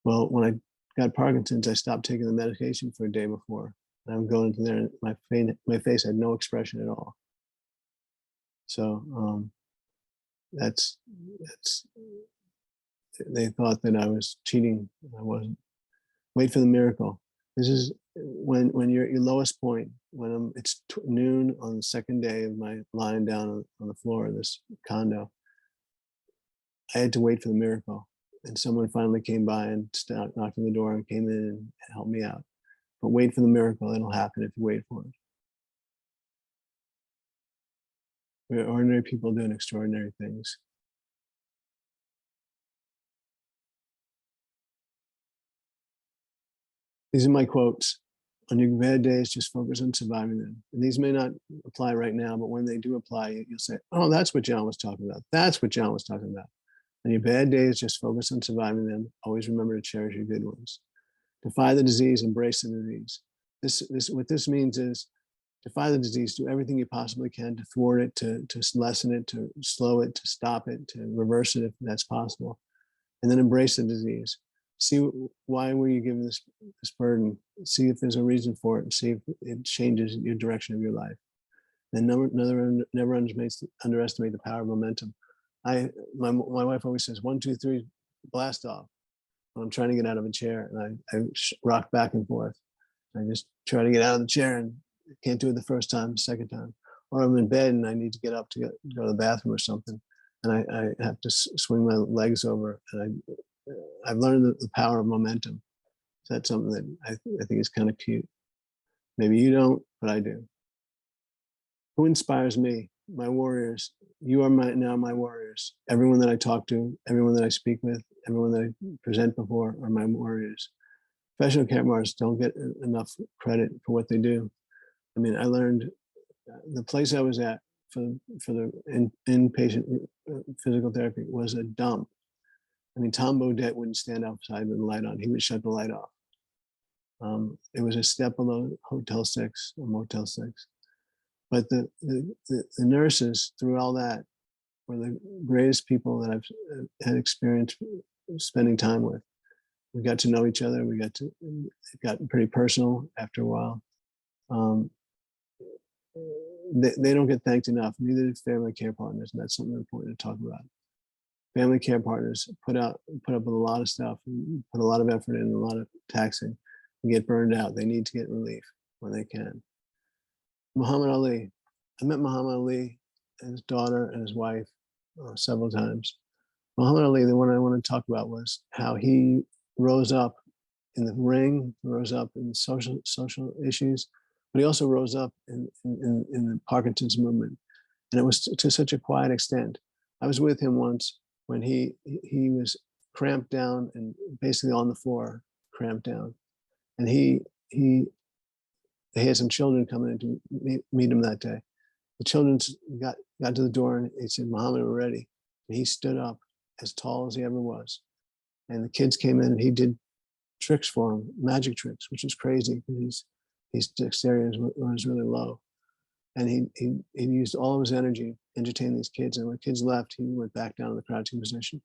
[SPEAKER 2] Well, when I got Parkinson's, I stopped taking the medication for a day before. And I would go into there and my face had no expression at all. So they thought that I was cheating. I wasn't. Wait for the miracle. This is when you're at your lowest point, when it's noon on the second day of my lying down on the floor of this condo. I had to wait for the miracle. And someone finally came by and knocked on the door and came in and helped me out. But wait for the miracle. It'll happen if you wait for it. We're ordinary people doing extraordinary things. These are my quotes. On your bad days, just focus on surviving them. And these may not apply right now, but when they do apply, you'll say, "Oh, that's what John was talking about. That's what John was talking about." On your bad days, just focus on surviving them. Always remember to cherish your good ones. Defy the disease, embrace the disease. What this means is defy the disease, do everything you possibly can to thwart it, to lessen it, to slow it, to stop it, to reverse it if that's possible. And then embrace the disease. See why were you given this burden? See if there's a reason for it and see if it changes your direction of your life. And never underestimate the power of momentum. My wife always says, 1, 2, 3, blast off. I'm trying to get out of a chair, and I rock back and forth. I just try to get out of the chair and can't do it the first time, second time. Or I'm in bed and I need to get up to go to the bathroom or something, and I have to swing my legs over. And I've learned the power of momentum. So that's something that I think is kind of cute. Maybe you don't, but I do. Who inspires me? My warriors. You are now my warriors. Everyone that I talk to, everyone that I speak with, everyone that I present before are my warriors. Professional camera artists don't get enough credit for what they do. I mean, I learned the place I was at for the inpatient physical therapy was a dump. I mean, Tom Bodette wouldn't stand outside with the light on. He would shut the light off. It was a step below Hotel 6 or Motel 6. But the nurses through all that were the greatest people that I've had experience spending time with. We got to know each other. It got pretty personal after a while. They don't get thanked enough. Neither do family care partners, and that's something important to talk about. Family care partners put up with a lot of stuff, and put a lot of effort in, a lot of taxing, and get burned out. They need to get relief when they can. Muhammad Ali. I met Muhammad Ali and his daughter and his wife several times. Muhammad Ali, the one I want to talk about was how he rose up in the ring, rose up in social issues, but he also rose up in the Parkinson's movement. And it was to such a quiet extent. I was with him once when he was cramped down and basically on the floor, cramped down. And he had some children coming in to meet him that day. The children got to the door and he said, "Muhammad, we're ready." And he stood up as tall as he ever was. And the kids came in and he did tricks for them, magic tricks, which is crazy because his dexterity was really low. And he used all of his energy to entertain these kids. And when kids left, he went back down in the crouching position.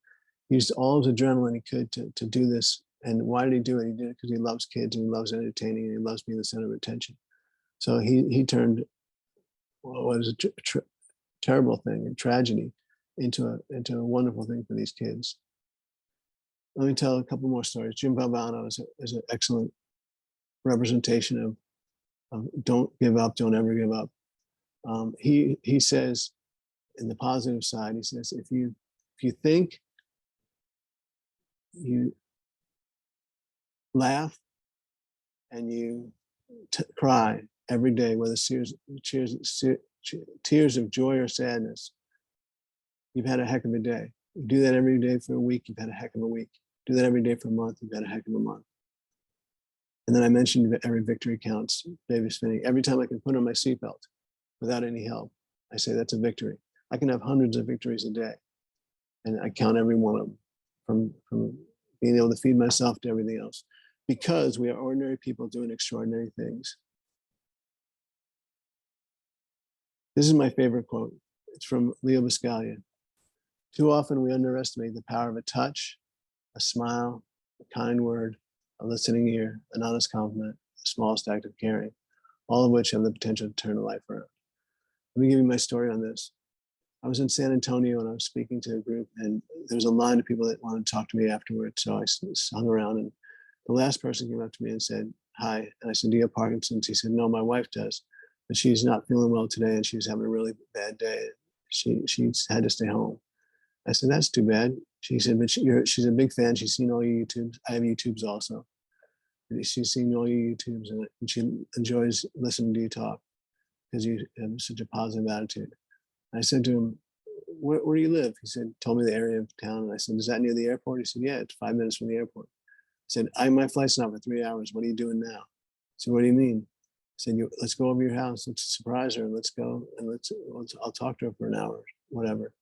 [SPEAKER 2] He used all his adrenaline he could to do this. And why did he do it? He did it because he loves kids and he loves entertaining and he loves being the center of attention. So he turned what was a terrible thing, a tragedy, into a wonderful thing for these kids. Let me tell a couple more stories. Jim Baumann is an excellent representation of don't give up, don't ever give up. He says, in the positive side, he says, if you think you laugh and you cry every day, whether tears of joy or sadness, you've had a heck of a day. You do that every day for a week, you've had a heck of a week. Do that every day for a month, you've had a heck of a month. And then I mentioned every victory counts, Davis Finney. Every time I can put on my seatbelt without any help, I say that's a victory. I can have hundreds of victories a day, and I count every one of them, from being able to feed myself to everything else, because we are ordinary people doing extraordinary things. This is my favorite quote. It's from Leo Buscaglia. Too often we underestimate the power of a touch, a smile, a kind word, a listening ear, an honest compliment, the smallest act of caring, all of which have the potential to turn a life around. Let me give you my story on this. I was in San Antonio and I was speaking to a group, and there was a line of people that wanted to talk to me afterwards. So I hung around, and the last person came up to me and said, "Hi." And I said, "Do you have Parkinson's?" He said, "No, my wife does, but she's not feeling well today and she's having a really bad day. She's had to stay home." I said, "That's too bad." She said, "But she's a big fan. She's seen all your YouTubes. I have YouTubes also. She's seen all your YouTubes and she enjoys listening to you talk because you have such a positive attitude." I said to him, where do you live? He said, told me the area of town. And I said, "Is that near the airport?" He said, "Yeah, it's 5 minutes from the airport." I said, my flight's not for 3 hours. What are you doing now?" He said, "What do you mean?" I said, "Let's go over your house. Let's surprise her. Let's go and I'll talk to her for an hour, whatever."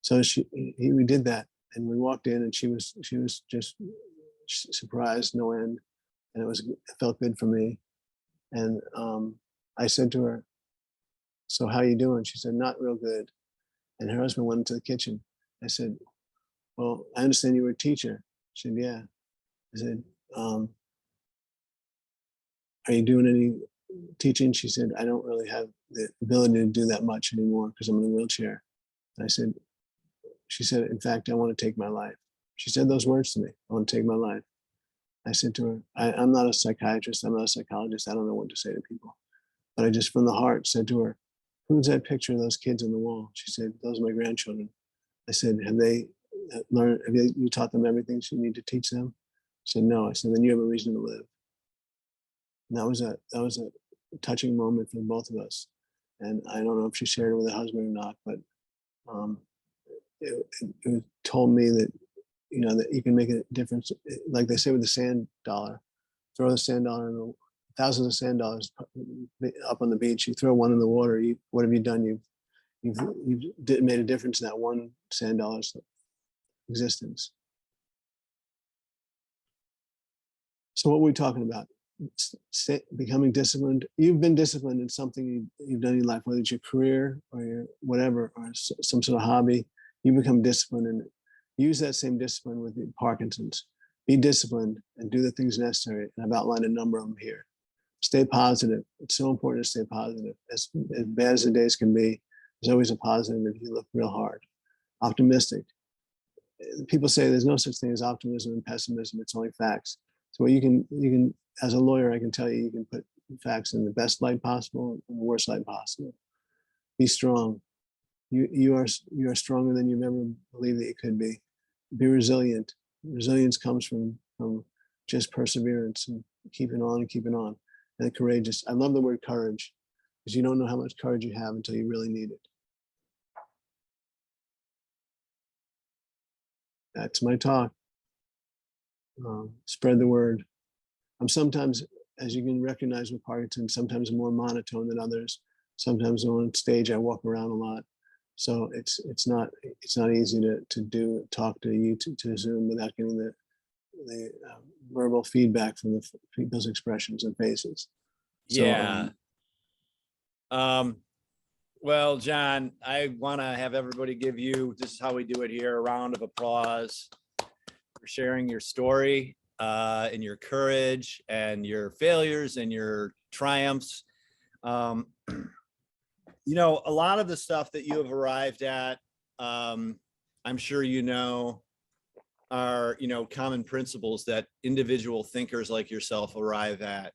[SPEAKER 2] So we did that, and we walked in, and she was just surprised, no end, and it felt good for me. And I said to her, "So how you doing?" She said, "Not real good." And her husband went into the kitchen. I said, "Well, I understand you were a teacher." She said, "Yeah." I said, "Are you doing any teaching, she said, I don't really have the ability to do that much anymore because I'm in a wheelchair. And I said, she said, in fact, I want to take my life. She said those words to me, I want to take my life. I said to her, I'm not a psychiatrist, I'm not a psychologist, I don't know what to say to people. But I just from the heart said to her, who's that picture of those kids on the wall? She said, those are my grandchildren. I said, have they learned, you taught them everything you need to teach them? She said, no. I said, then you have a reason to live. And that was a touching moment for both of us. And I don't know if she shared it with her husband or not, but it told me that, you know, that you can make a difference. Like they say with the sand dollar, throw the sand dollar in the thousands of sand dollars up on the beach. You throw one in the water. What have you done? You've made a difference in that one sand dollar's existence. So what were we talking about? Becoming disciplined. You've been disciplined in something you've done in your life, whether it's your career or your whatever, or some sort of hobby. You become disciplined in it. Use that same discipline with Parkinson's. Be disciplined and do the things necessary. And I've outlined a number of them here. Stay positive. It's so important to stay positive. As bad as the days can be, there's always a positive if you look real hard. Optimistic. People say there's no such thing as optimism and pessimism. It's only facts. So you can, as a lawyer, I can tell you, you can put facts in the best light possible and the worst light possible. Be strong. You are stronger than you've ever believed that you could be. Be resilient. Resilience comes from just perseverance and keeping on and keeping on. And courageous. I love the word courage because you don't know how much courage you have until you really need it. That's my talk. Spread the word. I'm sometimes, as you can recognize with Parkinson, sometimes more monotone than others. Sometimes on stage I walk around a lot. So it's not easy to talk to you to Zoom without getting the verbal feedback from the people's expressions and faces. So,
[SPEAKER 1] Yeah. Well, John, I want to have everybody give you, this is how we do it here, a round of applause for sharing your story and your courage and your failures and your triumphs. You know, a lot of the stuff that you have arrived at, I'm sure you know, are, you know, common principles that individual thinkers like yourself arrive at,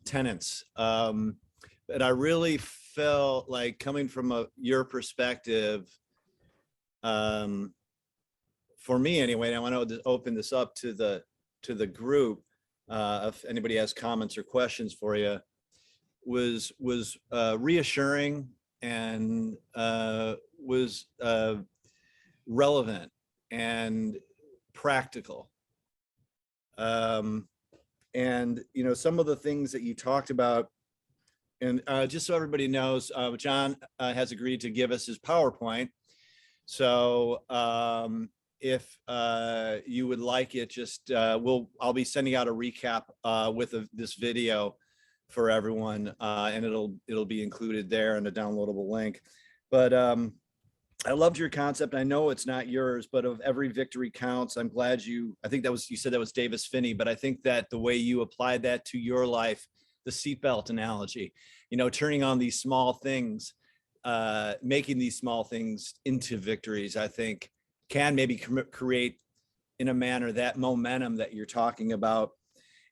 [SPEAKER 1] tenets. But I really felt like coming from your perspective, for me anyway, and I want to open this up to the group, if anybody has comments or questions for you, was reassuring and was relevant and practical. And, you know, some of the things that you talked about, and just so everybody knows, John has agreed to give us his PowerPoint. So if you would like it, just I'll be sending out a recap with this video for everyone, and it'll be included there in a downloadable link. But I loved your concept. I know it's not yours, but of every victory counts. I'm glad you said that was Davis Finney, but I think that the way you applied that to your life, the seatbelt analogy, you know, turning on these small things, making these small things into victories, I think can maybe create in a manner that momentum that you're talking about.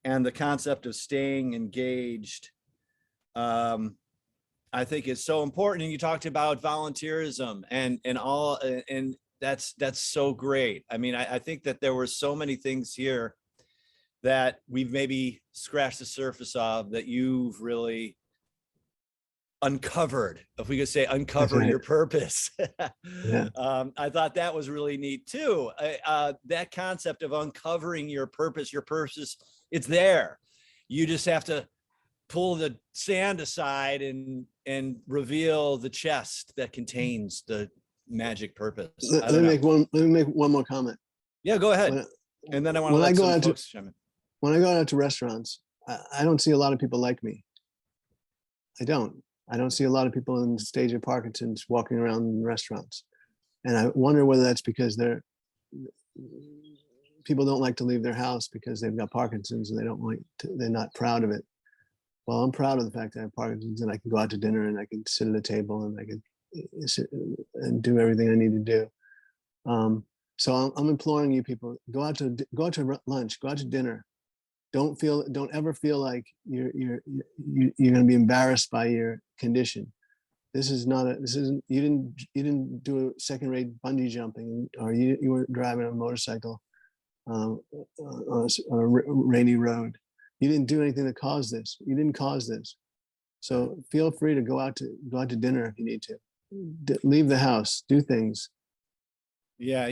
[SPEAKER 1] And the concept of staying engaged, I think is so important. And you talked about volunteerism and all, and that's so great. I mean, I think that there were so many things here that we've maybe scratched the surface of that you've really uncovered, if we could say uncover your purpose.
[SPEAKER 2] Yeah.
[SPEAKER 1] I thought that was really neat too. That concept of uncovering your purpose, it's there. You just have to pull the sand aside and reveal the chest that contains the magic purpose.
[SPEAKER 2] Let me make one more comment.
[SPEAKER 1] Yeah, go ahead. And then I want to let some folks chime in.
[SPEAKER 2] When I go out to restaurants, I don't see a lot of people like me. I don't see a lot of people in the stage of Parkinson's walking around in restaurants. And I wonder whether that's because people don't like to leave their house because they've got Parkinson's and they're not proud of it. Well, I'm proud of the fact that I have Parkinson's and I can go out to dinner and I can sit at a table and I can sit and do everything I need to do. So I'm imploring you people, go out to lunch, go out to dinner. Don't ever feel like you're going to be embarrassed by your condition. You didn't do a second-rate bungee jumping, or you weren't driving a motorcycle on a rainy road. You didn't do anything that caused this. You didn't cause this. So feel free to go out to dinner if you need to. Leave the house, do things.
[SPEAKER 1] Yeah,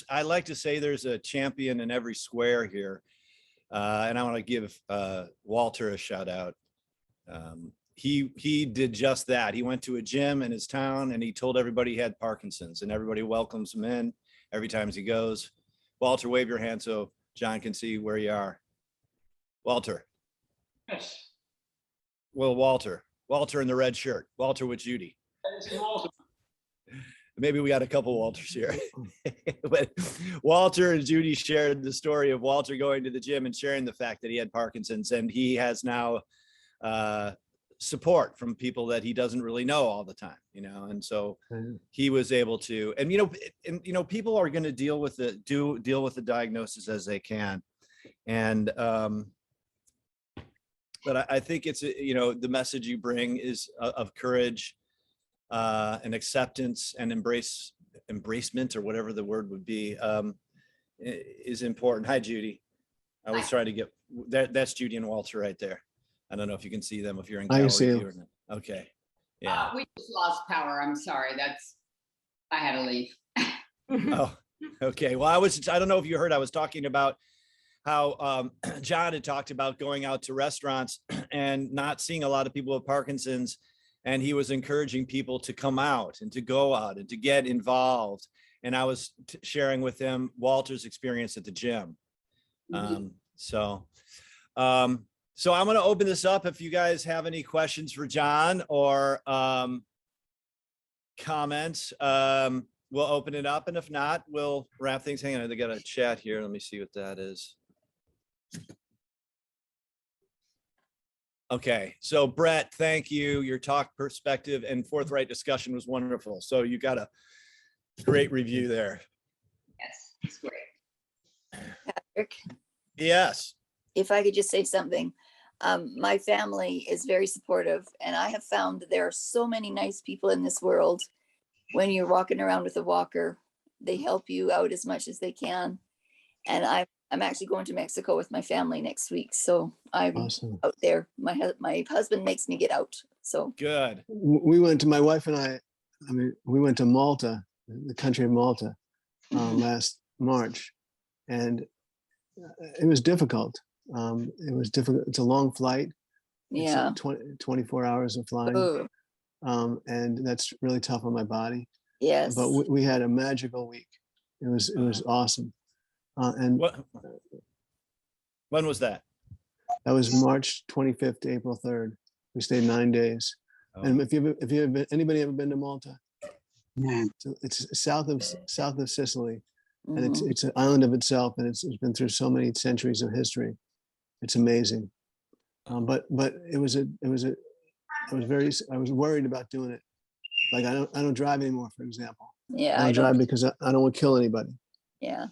[SPEAKER 1] I like to say there's a champion in every square here. And I want to give Walter a shout out. He did just that. He went to a gym in his town and he told everybody he had Parkinson's, and everybody welcomes him in every time he goes. Walter, wave your hand so John can see where you are. Walter.
[SPEAKER 3] Yes.
[SPEAKER 1] Well, Walter in the red shirt. Walter with Judy. Maybe we got a couple Walters here. But Walter and Judy shared the story of Walter going to the gym and sharing the fact that he had Parkinson's, and he has now support from people that he doesn't really know all the time, and so he was able to, and people are going to deal with the diagnosis as they can, and but I think it's the message you bring is of courage and acceptance and embracement, or whatever the word would be, is important. Hi, Judy. I was trying to get that's Judy and Walter right there. I don't know if you can see them if you're in gallery view or not. Okay. Yeah.
[SPEAKER 4] We just lost power. I'm sorry. I had to leave.
[SPEAKER 1] Oh, okay. Well, I don't know if you heard, I was talking about how John had talked about going out to restaurants and not seeing a lot of people with Parkinson's. And he was encouraging people to come out and to go out and to get involved. And I was sharing with him Walter's experience at the gym. So I'm going to open this up. If you guys have any questions for John or comments, we'll open it up. And if not, we'll wrap things. Hang on, they got a chat here. Let me see what that is. Okay, so Brett, thank you. Your talk, perspective, and forthright discussion was wonderful. So you got a great review there.
[SPEAKER 4] Yes, it's great.
[SPEAKER 5] Patrick,
[SPEAKER 1] Yes.
[SPEAKER 5] if I could just say something. My family is very supportive, and I have found that there are so many nice people in this world. When you're walking around with a walker, they help you out as much as they can. And I'm actually going to Mexico with my family next week, so I'm
[SPEAKER 2] Awesome.
[SPEAKER 5] out there. My husband makes me get out. So
[SPEAKER 1] Good.
[SPEAKER 2] We went to, my wife and I we went to Malta, the country of Malta, last March, and it was difficult. It's a long flight.
[SPEAKER 5] yeah.
[SPEAKER 2] It's 24 hours of flying.
[SPEAKER 5] Ooh,
[SPEAKER 2] And that's really tough on my body.
[SPEAKER 5] yes.
[SPEAKER 2] But we had a magical week. It was awesome. And
[SPEAKER 1] When was that?
[SPEAKER 2] that was March 25th to April 3rd. We stayed 9 days.
[SPEAKER 1] Oh.
[SPEAKER 2] And if you've been, anybody ever been to Malta?
[SPEAKER 3] Yeah.
[SPEAKER 2] It's south of Sicily, and
[SPEAKER 5] Mhm.
[SPEAKER 2] it's an island of itself, and it's been through so many centuries of history. It's amazing. But I was worried about doing it. Like I don't drive anymore, for example.
[SPEAKER 5] Yeah,
[SPEAKER 2] I don't drive because I don't want to kill anybody.
[SPEAKER 5] yeah.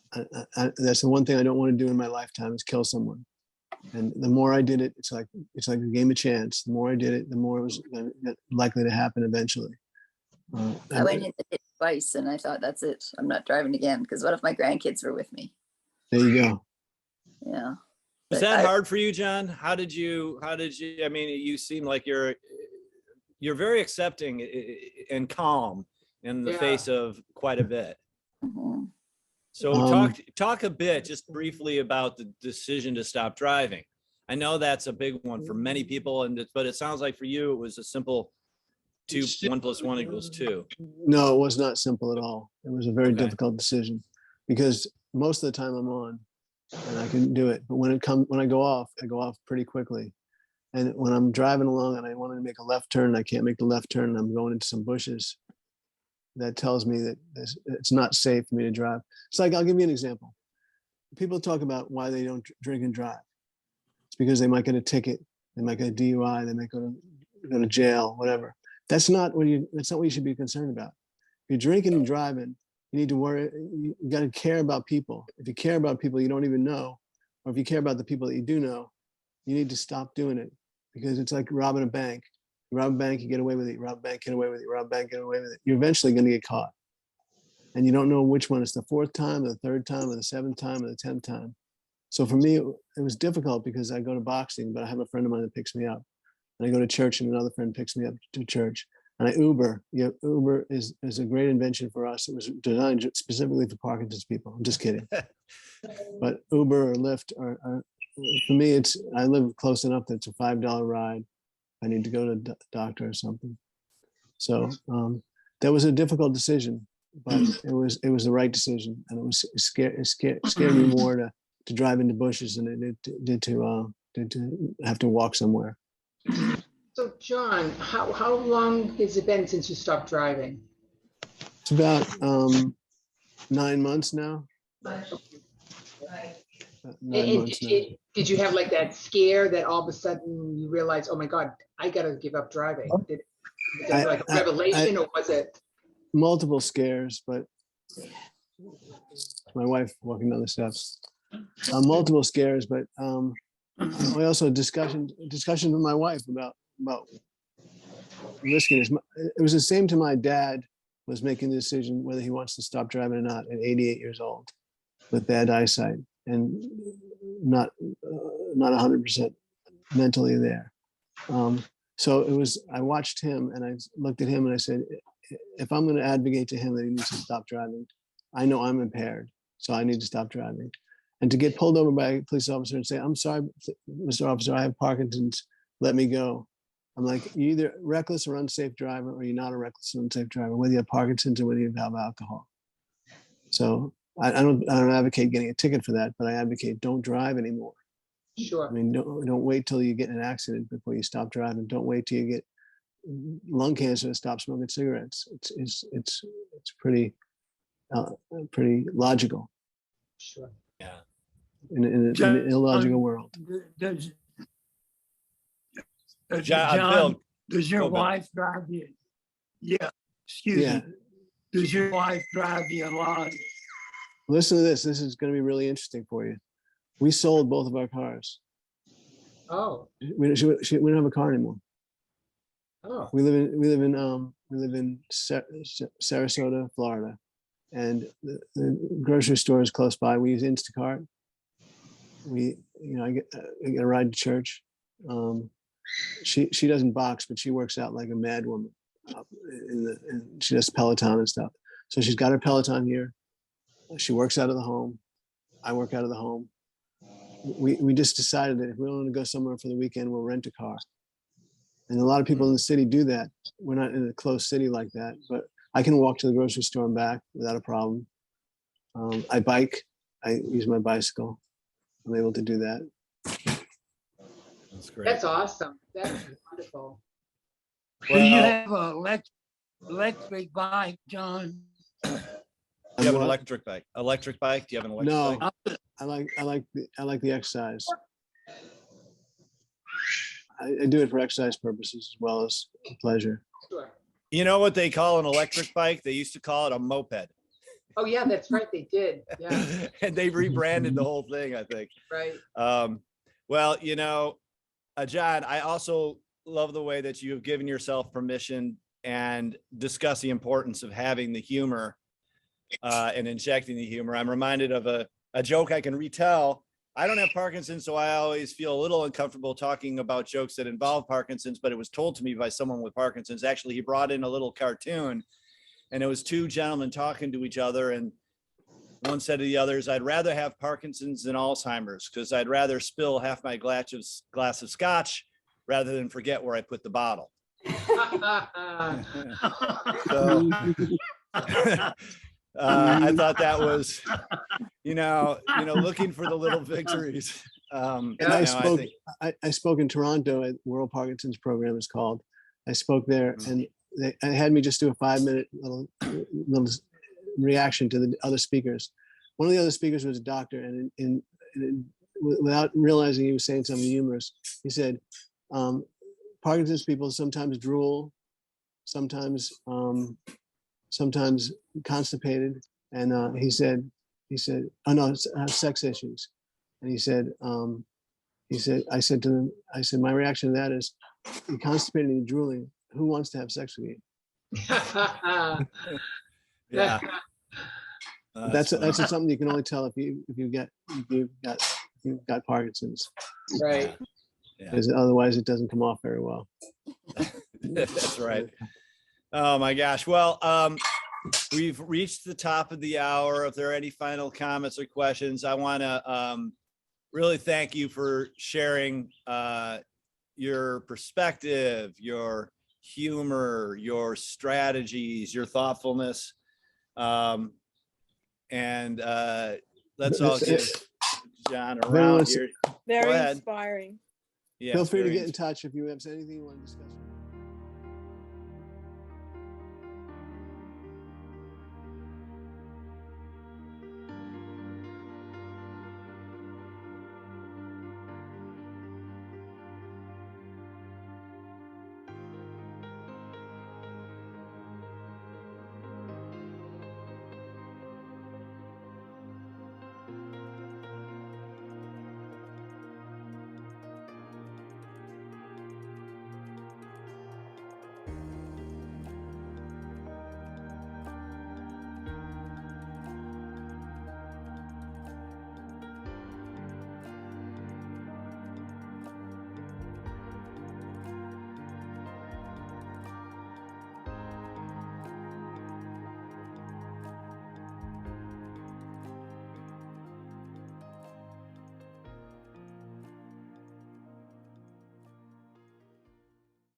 [SPEAKER 2] That's the one thing I don't want to do in my lifetime, is kill someone. And the more I did it, it's like a game of chance. The more I did it, the more it was likely to happen eventually.
[SPEAKER 5] I went in the ditch twice, and I thought, that's it. I'm not driving again, because what if my grandkids were with me?
[SPEAKER 2] There you go.
[SPEAKER 5] Yeah.
[SPEAKER 1] Was
[SPEAKER 5] But
[SPEAKER 1] that hard for you, John? How did you, I mean, you seem like you're very accepting and calm in the face of quite a bit.
[SPEAKER 5] Mhm.
[SPEAKER 1] So talk a bit, just briefly, about the decision to stop driving. I know that's a big one for many people, but it sounds like for you, it was a simple 1 + 1 = 2.
[SPEAKER 2] No, it was not simple at all. It was a very
[SPEAKER 1] Okay.
[SPEAKER 2] difficult decision, because most of the time I'm on and I can do it. But when I go off pretty quickly. And when I'm driving along and I want to make a left turn, I can't make the left turn, and I'm going into some bushes, that tells me that it's not safe for me to drive. It's like, I'll give you an example. People talk about why they don't drink and drive. It's because they might get a ticket They might get a DUI. They might go to jail, whatever. That's not what you should be concerned about. If you're drinking and driving, you need to worry. You got to care about people. If you care about people you don't even know, or if you care about the people that you do know, you need to stop doing it, because it's like robbing a bank. You rob a bank, you get away with it. You rob a bank, get away with it. You rob a bank, get away with it. You're eventually going to get caught. And you don't know which one. It's the fourth time, or the third time, or the seventh time, or the 10th time. So for me, it was difficult because I go to boxing, but I have a friend of mine that picks me up. And I go to church and another friend picks me up to church. And I Uber. Uber is a great invention for us. It was designed specifically for Parkinson's people. I'm just kidding. But Uber or Lyft are for me, I live close enough that it's a $5 ride. I need to go to the doctor or something. So that was a difficult decision, but it was the right decision. And it scared me more to drive into bushes than it did to have to walk somewhere.
[SPEAKER 3] So John, how long has it been since you stopped driving?
[SPEAKER 2] It's about 9 months now.
[SPEAKER 3] Did you have like that scare that all of a sudden you realize, oh my God, I gotta give up driving? Was that like a revelation, or was it?
[SPEAKER 2] Multiple scares, but my wife walking down the steps. Multiple scares, but I also discussion with my wife about risking this. It was the same to my dad was making the decision whether he wants to stop driving or not at 88 years old with bad eyesight and not 100% mentally there. So it was, I watched him and I looked at him and I said, if I'm going to advocate to him that he needs to stop driving, I know I'm impaired, so I need to stop driving. And to get pulled over by a police officer and say, I'm sorry, Mr. Officer, I have Parkinson's, let me go. I'm like, you're either reckless or unsafe driver, or you're not a reckless or unsafe driver, whether you have Parkinson's or whether you have alcohol. So I don't advocate getting a ticket for that, but I advocate don't drive anymore.
[SPEAKER 3] Sure.
[SPEAKER 2] I mean, don't wait till you get in an accident before you stop driving. Don't wait till you get lung cancer to stop smoking cigarettes. It's pretty logical.
[SPEAKER 3] Sure.
[SPEAKER 1] Yeah.
[SPEAKER 2] In an illogical world.
[SPEAKER 6] Does
[SPEAKER 1] John,
[SPEAKER 6] John,
[SPEAKER 1] Bill,
[SPEAKER 6] does your
[SPEAKER 1] go, Bill.
[SPEAKER 6] wife drive you? Yeah, excuse
[SPEAKER 2] Yeah.
[SPEAKER 6] me. Does your wife drive you a lot?
[SPEAKER 2] Listen to this. This is going to be really interesting for you. We sold both of our cars.
[SPEAKER 3] Oh.
[SPEAKER 2] We don't have a car anymore.
[SPEAKER 3] Oh.
[SPEAKER 2] We live in Sarasota, Florida, and the grocery store is close by. We use Instacart. I get a ride to church. She doesn't box, but she works out like a mad woman. And she does Peloton and stuff. So she's got her Peloton here. She works out of the home. I work out of the home. We just decided that if we want to go somewhere for the weekend, we'll rent a car. And a lot of people in the city do that. We're not in a close city like that, but I can walk to the grocery store and back without a problem. I bike. I use my bicycle. I'm able to do that.
[SPEAKER 1] That's great.
[SPEAKER 3] That's awesome. That's wonderful.
[SPEAKER 6] Do you have an electric bike, John?
[SPEAKER 1] You have an electric bike. Electric bike? Do you have an electric bike?
[SPEAKER 2] No, I like the exercise. I do it for exercise purposes as well as pleasure.
[SPEAKER 3] Sure.
[SPEAKER 1] You know what they call an electric bike? They used to call it a moped.
[SPEAKER 3] Oh yeah, that's right. They did. Yeah.
[SPEAKER 1] And they rebranded the whole thing, I think.
[SPEAKER 3] Right.
[SPEAKER 1] Well, John, I also love the way that you have given yourself permission and discuss the importance of having the humor and injecting the humor. I'm reminded of a joke I can retell. I don't have Parkinson's, so I always feel a little uncomfortable talking about jokes that involve Parkinson's, but it was told to me by someone with Parkinson's. Actually, he brought in a little cartoon, and it was two gentlemen talking to each other, and one said to the others, I'd rather have Parkinson's than Alzheimer's, because I'd rather spill half my glass of scotch rather than forget where I put the bottle. So, I thought that was, looking for the little victories.
[SPEAKER 2] And I spoke in Toronto at World Parkinson's Program, it's called. I spoke there, and they had me just do a 5-minute little reaction to the other speakers. One of the other speakers was a doctor, and without realizing he was saying something humorous, he said, Parkinson's people sometimes drool, sometimes constipated. And he said, oh no, sex issues. And he said, I said to them, my reaction to that is, you're constipated and you're drooling. Who wants to have sex with you?
[SPEAKER 1] Yeah.
[SPEAKER 2] That's something you can only tell if you've got Parkinson's.
[SPEAKER 3] Right.
[SPEAKER 1] Yeah.
[SPEAKER 2] Because otherwise it doesn't come off very well.
[SPEAKER 1] That's right. Oh my gosh. Well, we've reached the top of the hour. If there are any final comments or questions, I want to really thank you for sharing your perspective, your humor, your strategies, your thoughtfulness. And let's all give John a round here.
[SPEAKER 7] Very inspiring.
[SPEAKER 1] Yeah,
[SPEAKER 2] feel free to get in touch if you have anything you want to discuss.